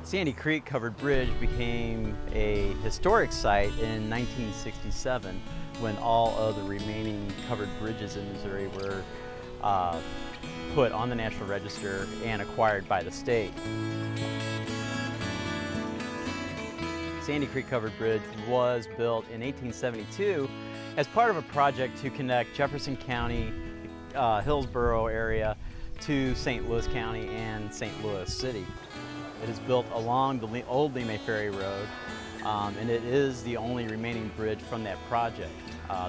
Sandy Creek Covered Bridge became a historic site in 1967 when all of the remaining covered bridges in Missouri were put on the National Register and acquired by the state. Sandy Creek Covered Bridge was built in 1872 as part of a project to connect Jefferson County, Hillsborough area to St. Louis County and St. Louis City. It is built along the old Lee May Ferry Road, and it is the only remaining bridge from that project.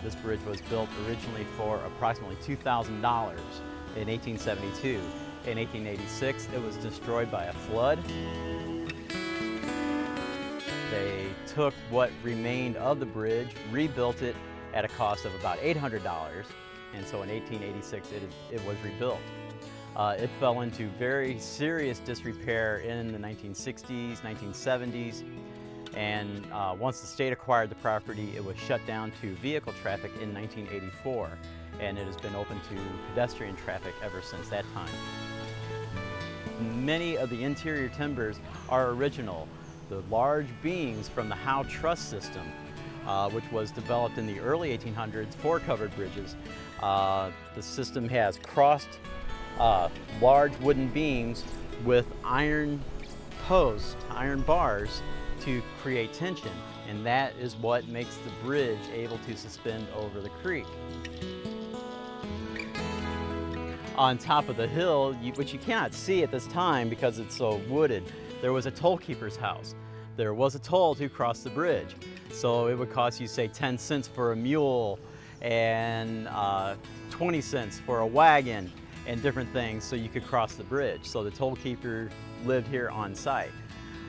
This bridge was built originally for approximately $2,000 in 1872. In 1886, it was destroyed by a flood. They took what remained of the bridge, rebuilt it at a cost of about $800, and so in 1886 it was rebuilt. It fell into very serious disrepair in the 1960s, 1970s, and once the state acquired the property, it was shut down to vehicle traffic in 1984, and it has been open to pedestrian traffic ever since that time. Many of the interior timbers are original. The large beams from the Howe truss system, which was developed in the early 1800s for covered bridges. The system has crossed large wooden beams with iron posts, iron bars to create tension, and that is what makes the bridge able to suspend over the creek. On top of the hill, which you cannot see at this time because it's so wooded, there was a toll keeper's house. There was a toll to cross the bridge, so it would cost you, say, 10 cents for a mule and 20 cents for a wagon and different things so you could cross the bridge. So the toll keeper lived here on site.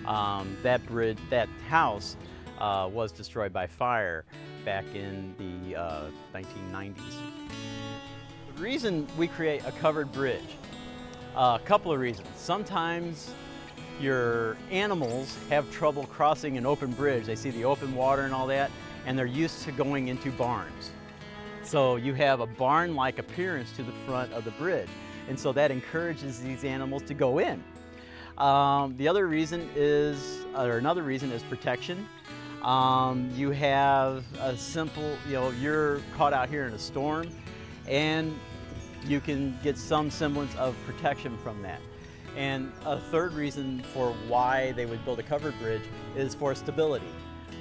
That house was destroyed by fire back in the 1990s. The reason we create a covered bridge, a couple of reasons. Sometimes your animals have trouble crossing an open bridge. They see the open water and all that, and they're used to going into barns. So you have a barn-like appearance to the front of the bridge, and so that encourages these animals to go in. Another reason is protection. You have a simple, you're caught out here in a storm, and you can get some semblance of protection from that. And a third reason for why they would build a covered bridge is for stability.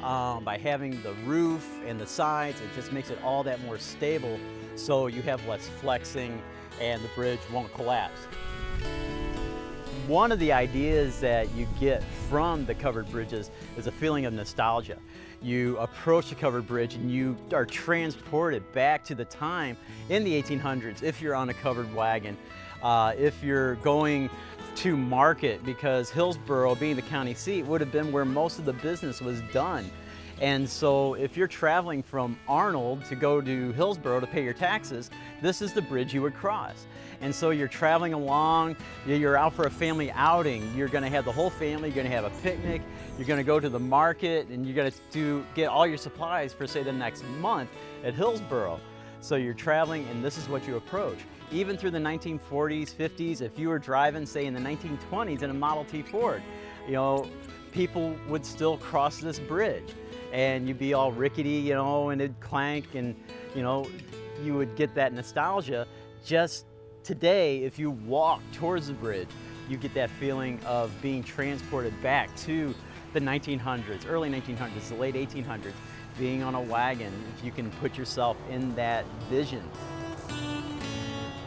By having the roof and the sides, it just makes it all that more stable, so you have less flexing and the bridge won't collapse. One of the ideas that you get from the covered bridges is a feeling of nostalgia. You approach the covered bridge and you are transported back to the time in the 1800s if you're on a covered wagon, if you're going to market, because Hillsborough, being the county seat, would have been where most of the business was done. And so if you're traveling from Arnold to go to Hillsborough to pay your taxes, this is the bridge you would cross. And so you're traveling along, you're out for a family outing, you're gonna have the whole family, you're gonna have a picnic, you're gonna go to the market, and you're gonna get all your supplies for, say, the next month at Hillsborough. So you're traveling, and this is what you approach. Even through the 1940s, 50s, if you were driving, say, in the 1920s in a Model T Ford, people would still cross this bridge, and you'd be all rickety, and it'd clank, and you would get that nostalgia. Just today, if you walk towards the bridge, you get that feeling of being transported back to the 1900s, early 1900s, the late 1800s, being on a wagon, if you can put yourself in that vision.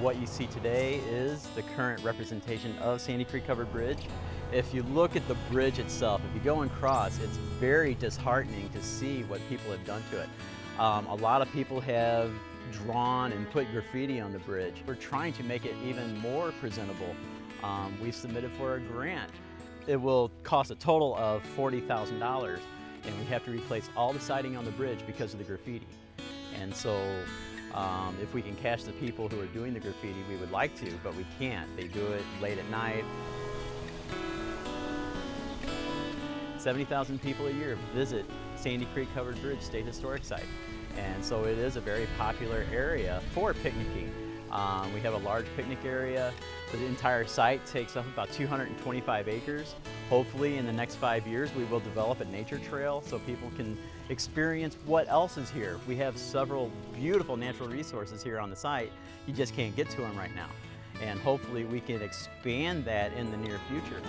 What you see today is the current representation of Sandy Creek Covered Bridge. If you look at the bridge itself, if you go and cross, it's very disheartening to see what people have done to it. A lot of people have drawn and put graffiti on the bridge. We're trying to make it even more presentable We've submitted for a grant. It will cost a total of $40,000, and we have to replace all the siding on the bridge because of the graffiti. And so if we can catch the people who are doing the graffiti, we would like to, but we can't. They do it late at night. 70,000 people a year visit Sandy Creek Covered Bridge State Historic Site. And so it is a very popular area for picnicking. We have a large picnic area. The entire site takes up about 225 acres. Hopefully in the next 5 years we will develop a nature trail so people can experience what else is here. We have several beautiful natural resources here on the site. You just can't get to them right now. And hopefully we can expand that in the near future.